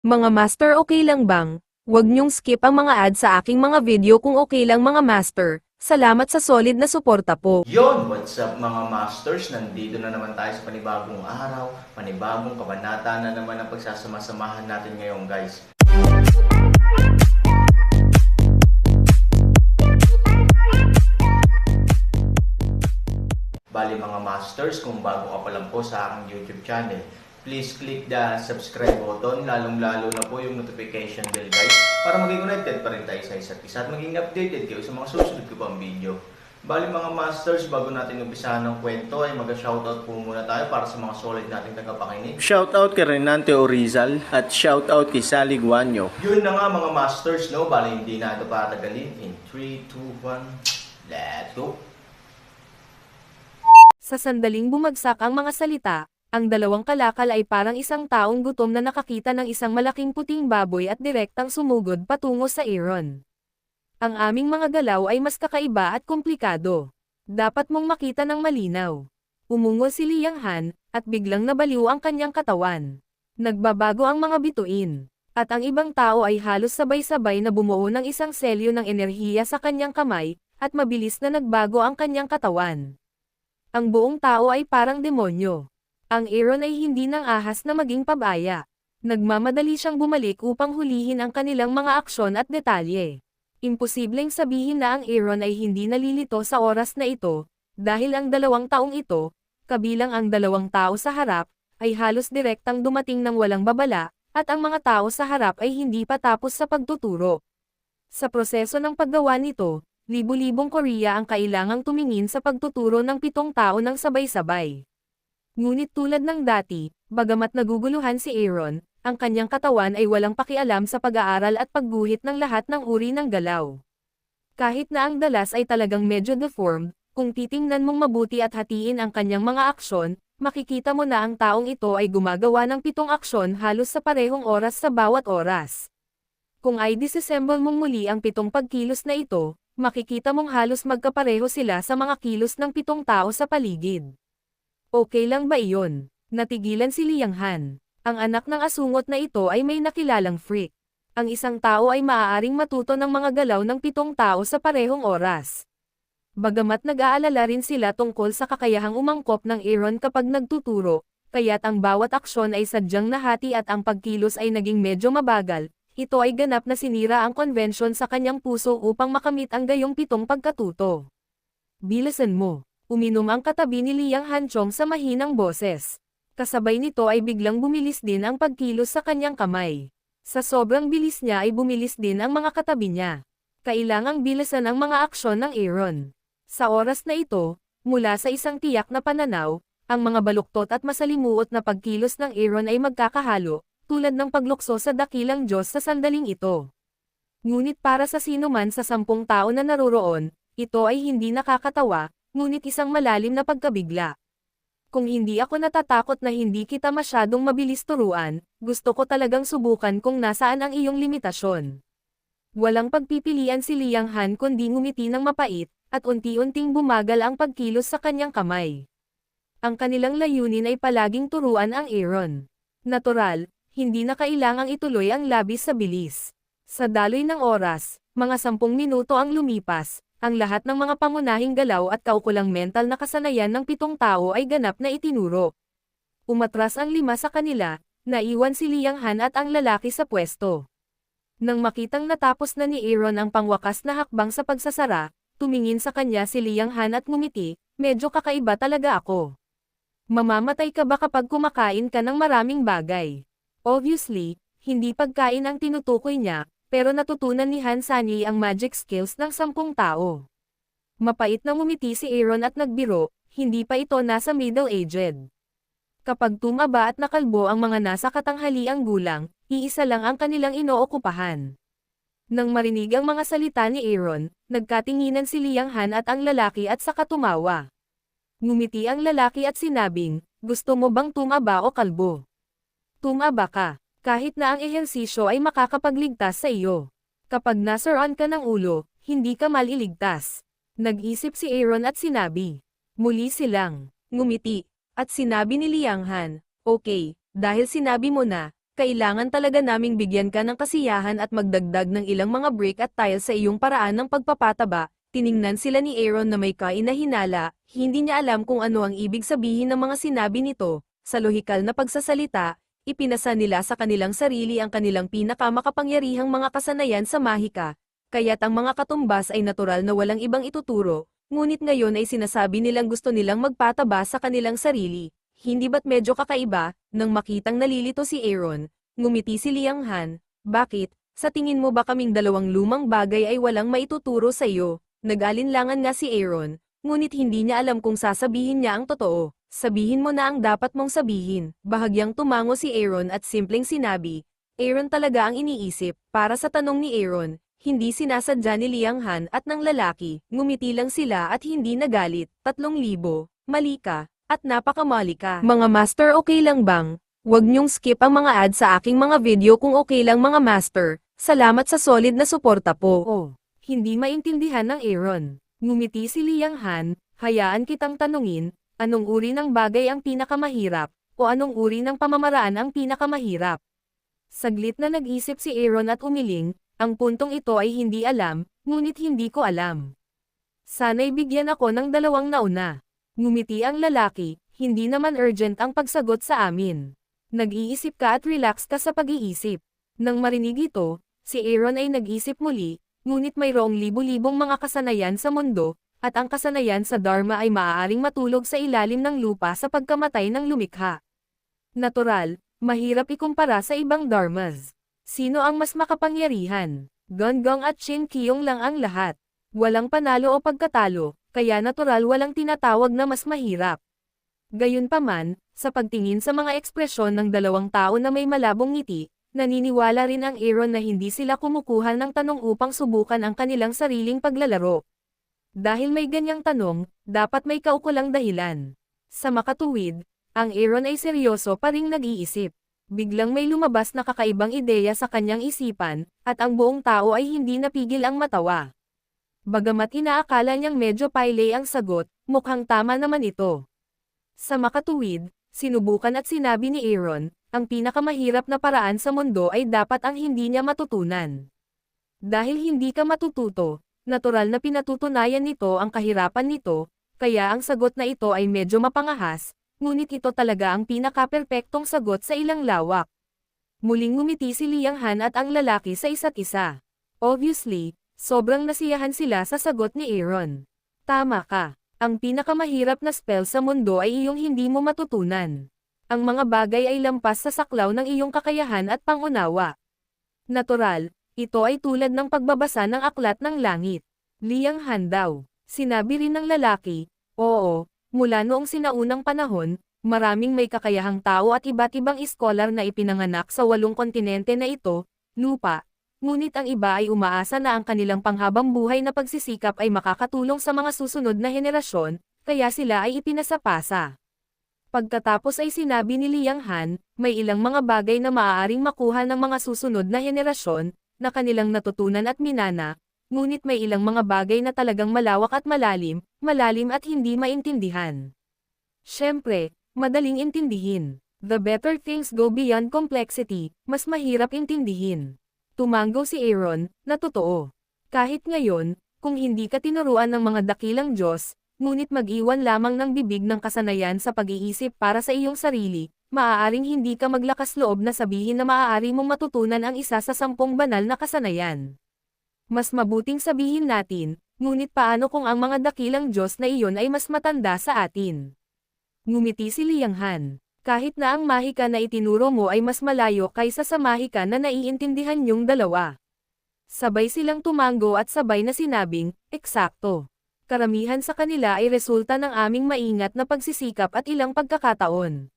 Mga master, okay lang bang? Huwag niyong skip ang mga ads sa aking mga video kung okay lang mga master. Salamat sa solid na suporta po. Yon, what's up mga masters? Nandito na naman tayo sa panibagong araw, panibagong kabanata na naman ang pagsasama-samahan natin ngayon guys. Bali mga masters, kung bago ka pa lang po sa aking YouTube channel, please click the subscribe button, lalong-lalo na po yung notification bell guys, para maging connected pa rin tayo sa isa't isa at maging updated kayo sa mga susunod ko pang video. Bali mga masters, bago natin umpisahan ng kwento ay mag-shoutout po muna tayo para sa mga solid nating tagapakinig. Shoutout kay Renante Orizal at shoutout kay Sally Guanyo. Yun na nga mga masters, no? Bali hindi na ito patagalin. In 3, 2, 1, let's go! Sa sandaling bumagsak ang mga salita, ang dalawang kalakal ay parang isang taong gutom na nakakita ng isang malaking puting baboy at direktang sumugod patungo sa Aaron. Ang aming mga galaw ay mas kakaiba at komplikado. Dapat mong makita ng malinaw. Umungo si Liang Han, at biglang nabaliw ang kanyang katawan. Nagbabago ang mga bituin. At ang ibang tao ay halos sabay-sabay na bumuo ng isang selyo ng enerhiya sa kanyang kamay, at mabilis na nagbago ang kanyang katawan. Ang buong tao ay parang demonyo. Ang Aaron ay hindi nang ahas na maging pabaya. Nagmamadali siyang bumalik upang hulihin ang kanilang mga aksyon at detalye. Imposibleng sabihin na ang Aaron ay hindi nalilito sa oras na ito, dahil ang dalawang taong ito, kabilang ang dalawang tao sa harap, ay halos direktang dumating ng walang babala, at ang mga tao sa harap ay hindi pa tapos sa pagtuturo. Sa proseso ng paggawa nito, libu-libong Korea ang kailangang tumingin sa pagtuturo ng 7 tao ng sabay-sabay. Ngunit tulad ng dati, bagamat naguguluhan si Aaron, ang kanyang katawan ay walang pakialam sa pag-aaral at pagguhit ng lahat ng uri ng galaw. Kahit na ang dalas ay talagang medyo deformed, kung titingnan mong mabuti at hatiin ang kanyang mga aksyon, makikita mo na ang taong ito ay gumagawa ng 7 aksyon halos sa parehong oras sa bawat oras. Kung ay disassemble mong muli ang 7 pagkilos na ito, makikita mong halos magkapareho sila sa mga kilos ng 7 tao sa paligid. Okay lang ba iyon? Natigilan si Liang Han. Ang anak ng asungot na ito ay may nakilalang freak. Ang isang tao ay maaaring matuto ng mga galaw ng 7 tao sa parehong oras. Bagamat nag-aalala rin sila tungkol sa kakayahang umangkop ng Aaron kapag nagtuturo, kaya't ang bawat aksyon ay sadyang nahati at ang pagkilos ay naging medyo mabagal, ito ay ganap na sinira ang konvensyon sa kanyang puso upang makamit ang gayong 7 pagkatuto. Bilisan mo. Uminom ang katabi ni Liang Hanchong sa mahinang boses. Kasabay nito ay biglang bumilis din ang pagkilos sa kanyang kamay. Sa sobrang bilis niya ay bumilis din ang mga katabi niya. Kailangang bilisan ang mga aksyon ng Aaron. Sa oras na ito, mula sa isang tiyak na pananaw, ang mga baluktot at masalimuot na pagkilos ng Aaron ay magkakahalo, tulad ng paglukso sa dakilang Diyos sa sandaling ito. Ngunit para sa sino man sa 10 tao na naroroon, ito ay hindi nakakatawa, ngunit isang malalim na pagkabigla. Kung hindi ako natatakot na hindi kita masyadong mabilis turuan, gusto ko talagang subukan kung nasaan ang iyong limitasyon. Walang pagpipilian si Liang Han kundi ngumiti ng mapait, at unti-unting bumagal ang pagkilos sa kanyang kamay. Ang kanilang layunin ay palaging turuan ang Aaron. Natural, hindi na kailangang ituloy ang labis sa bilis. Sa daloy ng oras, mga 10 minuto ang lumipas. Ang lahat ng mga pangunahing galaw at kaukulang mental na kasanayan ng 7 tao ay ganap na itinuro. Umatras ang 5 sa kanila, naiwan si Liang Han at ang lalaki sa pwesto. Nang makitang natapos na ni Aaron ang pangwakas na hakbang sa pagsasara, tumingin sa kanya si Liang Han at ngumiti, medyo kakaiba talaga ako. Mamamatay ka ba kapag kumakain ka ng maraming bagay? Obviously, hindi pagkain ang tinutukoy niya, pero natutunan ni Han Sanyi ang magic skills ng 10 tao. Mapait na ngumiti si Aaron at nagbiro, hindi pa ito nasa middle-aged. Kapag tumaba at nakalbo ang mga nasa katanghaliang gulang, iisa lang ang kanilang inookupahan. Nang marinig ang mga salita ni Aaron, nagkatinginan si Liang Han at ang lalaki at saka tumawa. Ngumiti ang lalaki at sinabing, gusto mo bang tumaba o kalbo? Tumaba ka. Kahit na ang ehersisyo ay makakapagligtas sa iyo. Kapag nasaran ka ng ulo, hindi ka maliligtas. Nag-isip si Aaron at sinabi. Muli silang ngumiti, at sinabi ni Liang Han, okay, dahil sinabi mo na, Kailangan talaga naming bigyan ka ng kasiyahan at magdagdag ng ilang mga brick at tile sa iyong paraan ng pagpapataba. Tiningnan sila ni Aaron na may kainahinala, hindi niya alam kung ano ang ibig sabihin ng mga sinabi nito. Sa lohikal na pagsasalita, ipinasa nila sa kanilang sarili ang kanilang pinakamakapangyarihang mga kasanayan sa mahika, kaya't ang mga katumbas ay natural na walang ibang ituturo, ngunit ngayon ay sinasabi nilang gusto nilang magpataba sa kanilang sarili. Hindi ba't medyo kakaiba? Nang makitang nalilito si Aaron, ngumiti si Liang Han. Bakit? Sa tingin mo ba kaming dalawang lumang bagay ay walang maituturo sa iyo? Nag-alinlangan nga si Aaron, ngunit hindi niya alam kung sasabihin niya ang totoo. Sabihin mo na ang dapat mong sabihin. Bahagyang tumango si Aaron at simpleng sinabi. Aaron talaga ang iniisip. Para sa tanong ni Aaron, hindi sinasadya ni Liang Han at ng lalaki. Ngumiti lang sila at hindi nagalit. 3,000, mali ka. At napakamali ka. Mga master, okay lang bang? Huwag niyong skip ang mga ads sa aking mga video kung okay lang mga master. Salamat sa solid na suporta po. Oh, hindi maintindihan ng Aaron. Ngumiti si Liang Han, hayaan kitang tanungin, anong uri ng bagay ang pinakamahirap, o anong uri ng pamamaraan ang pinakamahirap? Saglit na nag-isip si Aaron at umiling, ang puntong ito ay hindi alam, ngunit hindi ko alam. Sana'y bigyan ako ng dalawang nauna. Ngumiti ang lalaki, hindi naman urgent ang pagsagot sa amin. Nag-iisip ka at relax ka sa pag-iisip. Nang marinig ito, si Aaron ay nag-isip muli, ngunit mayroong libu-libong mga kasanayan sa mundo, at ang kasanayan sa Dharma ay maaaring matulog sa ilalim ng lupa sa pagkamatay ng lumikha. Natural, mahirap ikumpara sa ibang Dharmas. Sino ang mas makapangyarihan? Gonggong at Shin Kyung lang ang lahat. Walang panalo o pagkatalo, kaya natural walang tinatawag na mas mahirap. Gayunpaman, sa pagtingin sa mga ekspresyon ng dalawang tao na may malabong ngiti, naniniwala rin ang Aaron na hindi sila kumukuha ng tanong upang subukan ang kanilang sariling paglalaro. Dahil may ganyang tanong, dapat may kaukulang dahilan. Sa makatuwid, ang Aaron ay seryoso pa ring nag-iisip. Biglang may lumabas na kakaibang ideya sa kanyang isipan, at ang buong tao ay hindi napigil ang matawa. Bagamat inaakala niyang medyo paile ang sagot, mukhang tama naman ito. Sa makatuwid, sinubukan at sinabi ni Aaron, ang pinakamahirap na paraan sa mundo ay dapat ang hindi niya matutunan. Dahil hindi ka matututo, natural na pinatutunayan nito ang kahirapan nito, kaya ang sagot na ito ay medyo mapangahas, ngunit ito talaga ang pinaka-perpektong sagot sa ilang lawak. Muling ngumiti si Liang Han at ang lalaki sa isa't isa. Obviously, sobrang nasiyahan sila sa sagot ni Aaron. Tama ka. Ang pinakamahirap na spell sa mundo ay iyong hindi mo matutunan. Ang mga bagay ay lampas sa saklaw ng iyong kakayahan at pangunawa. Natural, ito ay tulad ng pagbabasa ng aklat ng langit. Liang Han daw. Sinabi rin ng lalaki, oo, mula noong sinaunang panahon, maraming may kakayahang tao at iba't ibang iskolar na ipinanganak sa 8 kontinente na ito, lupa. Ngunit ang iba ay umaasa na ang kanilang panghabang buhay na pagsisikap ay makakatulong sa mga susunod na henerasyon, kaya sila ay ipinasapasa. Pagkatapos ay sinabi ni Liang Han, may ilang mga bagay na maaaring makuha ng mga susunod na henerasyon, na kanilang natutunan at minana, ngunit may ilang mga bagay na talagang malawak at malalim at hindi maintindihan. Siyempre, madaling intindihin. The better things go beyond complexity, mas mahirap intindihin. Tumango si Aaron, na totoo. Kahit ngayon, kung hindi ka tinuruan ng mga dakilang Diyos, ngunit mag-iwan lamang ng bibig ng kasanayan sa pag-iisip para sa iyong sarili, maaaring hindi ka maglakas loob na sabihin na maaari mong matutunan ang isa sa 10 banal na kasanayan. Mas mabuting sabihin natin, ngunit paano kung ang mga dakilang Diyos na iyon ay mas matanda sa atin? Ngumiti si Liang Han. Kahit na ang mahika na itinuro mo ay mas malayo kaysa sa mahika na naiintindihan niyong dalawa. Sabay silang tumango at sabay na sinabing, eksakto. Karamihan sa kanila ay resulta ng aming maingat na pagsisikap at ilang pagkakataon.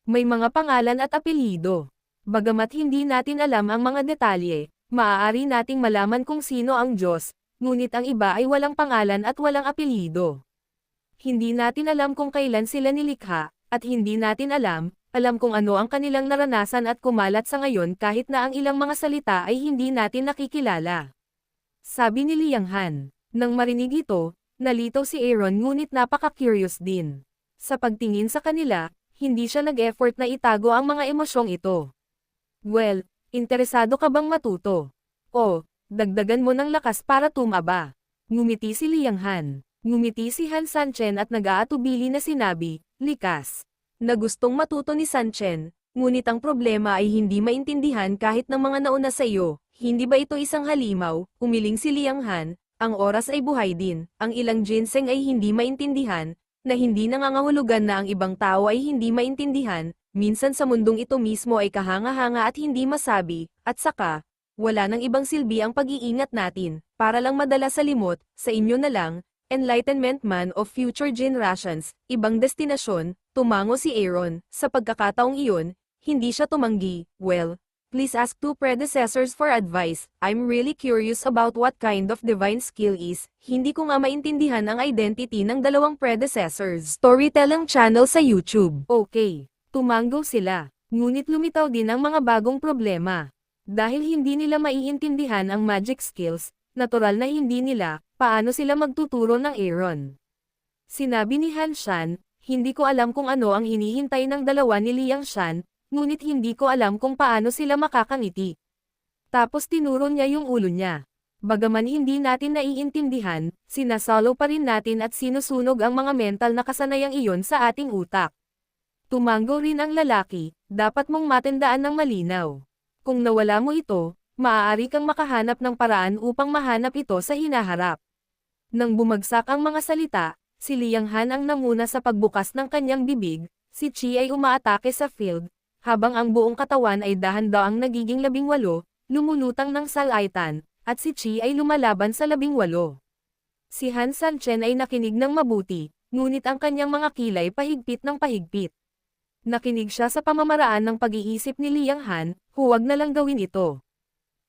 May mga pangalan at apelyido. Bagamat hindi natin alam ang mga detalye, maaari nating malaman kung sino ang Diyos, ngunit ang iba ay walang pangalan at walang apelyido. Hindi natin alam kung kailan sila nilikha, at hindi natin alam kung ano ang kanilang naranasan at kumalat sa ngayon kahit na ang ilang mga salita ay hindi natin nakikilala. Sabi ni Liang Han. Nang marinig ito, nalitaw si Aaron ngunit napaka-curious din. Sa pagtingin sa kanila, hindi siya nag-effort na itago ang mga emosyong ito. Well, interesado ka bang matuto? O, dagdagan mo ng lakas para tumaba. Ngumiti si Liang Han. Ngumiti si Han Sanchen at nag-aatubili na sinabi, likas. Na gustong matuto ni Sanchen, ngunit ang problema ay hindi maintindihan kahit ng mga nauna sa iyo. Hindi ba ito isang halimaw? Umiling si Liang Han, ang oras ay buhay din, ang ilang ginseng ay hindi maintindihan, na hindi nangangahulugan na ang ibang tao ay hindi maintindihan, minsan sa mundong ito mismo ay kahanga-hanga at hindi masabi, at saka, wala nang ibang silbi ang pag-iingat natin, para lang madala sa limot, sa inyo na lang, Enlightenment Man of Future Generations, ibang destinasyon, tumango si Aaron, sa pagkakataong iyon, hindi siya tumanggi, well, please ask two predecessors for advice, I'm really curious about what kind of divine skill is, hindi ko nga maintindihan ang identity ng dalawang predecessors. Storytelling channel sa YouTube. Okay, tumango sila, ngunit lumitaw din ang mga bagong problema. Dahil hindi nila maiintindihan ang magic skills, natural na hindi nila, paano sila magtuturo ng Aaron. Sinabi ni Han Shan, hindi ko alam kung ano ang hinihintay ng dalawa ni Liang Shan, ngunit hindi ko alam kung paano sila makakangiti. Tapos tinuro niya yung ulo niya. Bagaman hindi natin naiintindihan, sinasolo pa rin natin at sinusunog ang mga mental na kasanayang iyon sa ating utak. Tumango rin ang lalaki, dapat mong matandaan ng malinaw. Kung nawala mo ito, maaari kang makahanap ng paraan upang mahanap ito sa hinaharap. Nang bumagsak ang mga salita, si Liang Han ang namuna sa pagbukas ng kanyang bibig, si Chi ay umaatake sa field, habang ang buong katawan ay dahan-daang nagiging 18, lumulutang ng salaitan, at si Chi ay lumalaban sa 18. Si Han Sanchen ay nakinig ng mabuti, ngunit ang kanyang mga kilay pahigpit ng pahigpit. Nakinig siya sa pamamaraan ng pag-iisip ni Liang Han, huwag na lang gawin ito.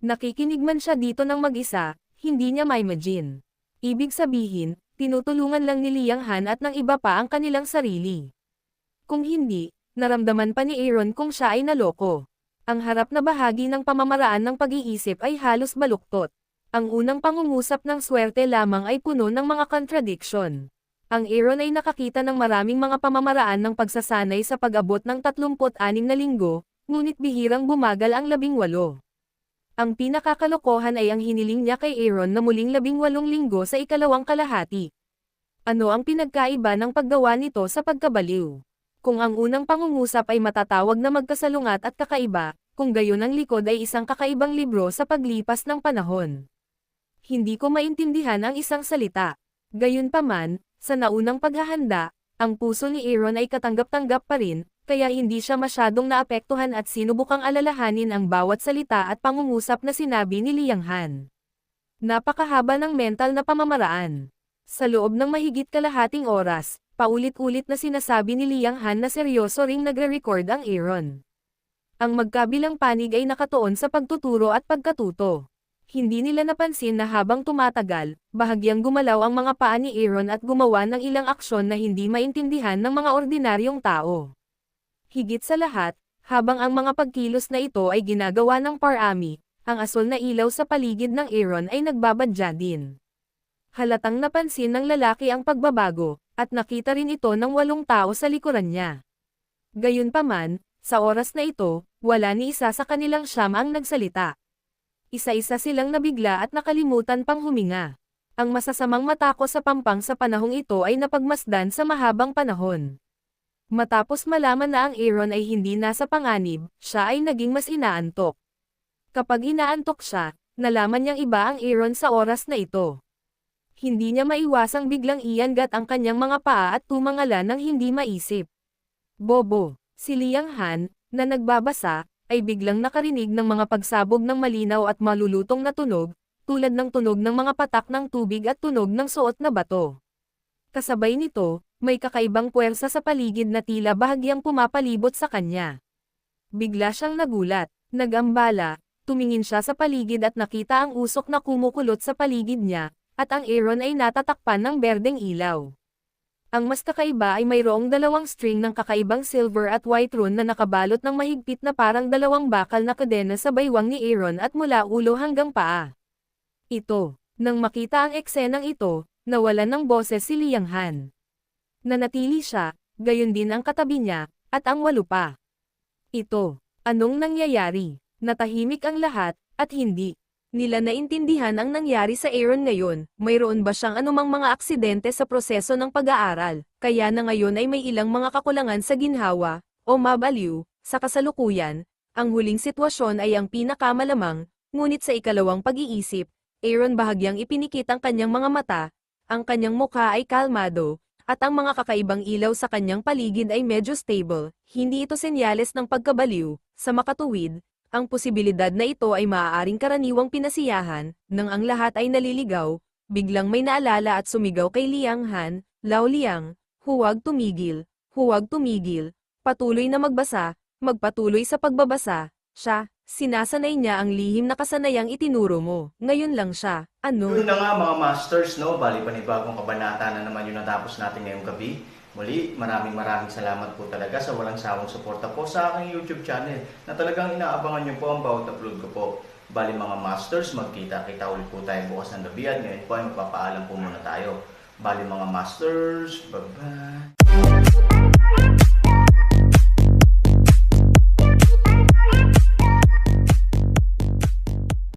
Nakikinig man siya dito ng mag-isa, hindi niya ma-imagine. Ibig sabihin, tinutulungan lang ni Liang Han at ng iba pa ang kanilang sarili. Kung hindi, naramdaman pa ni Aaron kung siya ay naloko. Ang harap na bahagi ng pamamaraan ng pag-iisip ay halos baluktot. Ang unang pangungusap ng swerte lamang ay puno ng mga contradiction. Ang Aaron ay nakakita ng maraming mga pamamaraan ng pagsasanay sa pag-abot ng 36 na linggo, ngunit bihirang bumagal ang 18. Ang pinakakalokohan ay ang hiniling niya kay Aaron na muling 18 linggo sa ikalawang kalahati. Ano ang pinagkaiba ng paggawa nito sa pagkabaliw? Kung ang unang pangungusap ay matatawag na magkasalungat at kakaiba, kung gayon ang likod ay isang kakaibang libro sa paglipas ng panahon. Hindi ko maintindihan ang isang salita. Gayunpaman, sa naunang paghahanda, ang puso ni Aaron ay katanggap-tanggap pa rin, kaya hindi siya masyadong naapektuhan at sinubukang alalahanin ang bawat salita at pangungusap na sinabi ni Liang Han. Napakahaba ng mental na pamamaraan. Sa loob ng mahigit kalahating oras, paulit-ulit na sinasabi ni Liang Han na seryoso ring nagre-record ang Aaron. Ang magkabilang panig ay nakatuon sa pagtuturo at pagkatuto. Hindi nila napansin na habang tumatagal, bahagyang gumalaw ang mga paa ni Aaron at gumawa ng ilang aksyon na hindi maintindihan ng mga ordinaryong tao. Higit sa lahat, habang ang mga pagkilos na ito ay ginagawa ng parami, ang asul na ilaw sa paligid ng Aaron ay nagbabadya din. Halatang napansin ng lalaki ang pagbabago, at nakita rin ito ng 8 tao sa likuran niya. Gayunpaman, sa oras na ito, wala ni isa sa kanilang siyam ang nagsalita. Isa-isa silang nabigla at nakalimutan pang huminga. Ang masasamang matako sa pampang sa panahong ito ay napagmasdan sa mahabang panahon. Matapos malaman na ang Aaron ay hindi nasa panganib, siya ay naging mas inaantok. Kapag inaantok siya, nalaman niyang iba ang Aaron sa oras na ito. Hindi niya maiwasang biglang iangat ang kanyang mga paa at tumangala ng hindi maisip. Bobo, si Liang Han, na nagbabasa, ay biglang nakarinig ng mga pagsabog ng malinaw at malulutong na tunog, tulad ng tunog ng mga patak ng tubig at tunog ng suot na bato. Kasabay nito, may kakaibang puwersa sa paligid na tila bahagyang pumapalibot sa kanya. Bigla siyang nagulat, nag-ambala, tumingin siya sa paligid at nakita ang usok na kumukulot sa paligid niya, at ang Aaron ay natatakpan ng berdeng ilaw. Ang mas kakaiba ay mayroong 2 string ng kakaibang silver at white rune na nakabalot ng mahigpit na parang 2 bakal na kadena sa baywang ni Aaron at mula ulo hanggang paa. Ito, nang makita ang eksenang ito, nawalan ng boses si Liang Han. Nanatili siya, gayon din ang katabi niya, at ang 8 pa. Ito, anong nangyayari? Natahimik ang lahat, at hindi nila naintindihan ang nangyari sa Aaron ngayon. Mayroon ba siyang anumang mga aksidente sa proseso ng pag-aaral, kaya na ngayon ay may ilang mga kakulangan sa ginhawa, o mabaliw, sa kasalukuyan. Ang huling sitwasyon ay ang pinakamalamang, ngunit sa ikalawang pag-iisip, Aaron bahagyang ipinikit ang kanyang mga mata, ang kanyang mukha ay kalmado, at ang mga kakaibang ilaw sa kanyang paligid ay medyo stable. Hindi ito senyales ng pagkabaliw. Sa makatuwid, ang posibilidad na ito ay maaaring karaniwang pinasiyahan, nang ang lahat ay naliligaw. Biglang may naalala at sumigaw kay Liang Han, "Lao Liang, huwag tumigil, huwag tumigil, patuloy na magbasa, magpatuloy sa pagbabasa." Siya, sinasanay niya ang lihim na kasanayang itinuro mo. Ngayon lang siya, Yun na nga mga masters, no? Bali panibagong kabanata na naman yung natapos natin ngayong gabi. Muli, maraming salamat po talaga sa walang sawang suporta po sa aking YouTube channel na talagang inaabangan nyo po ang bawat upload ko po. Bali mga masters, magkita-kita ulit po tayo bukas ng gabi at ngayon po ay magpapaalam po muna tayo. Bali mga masters, bye-bye!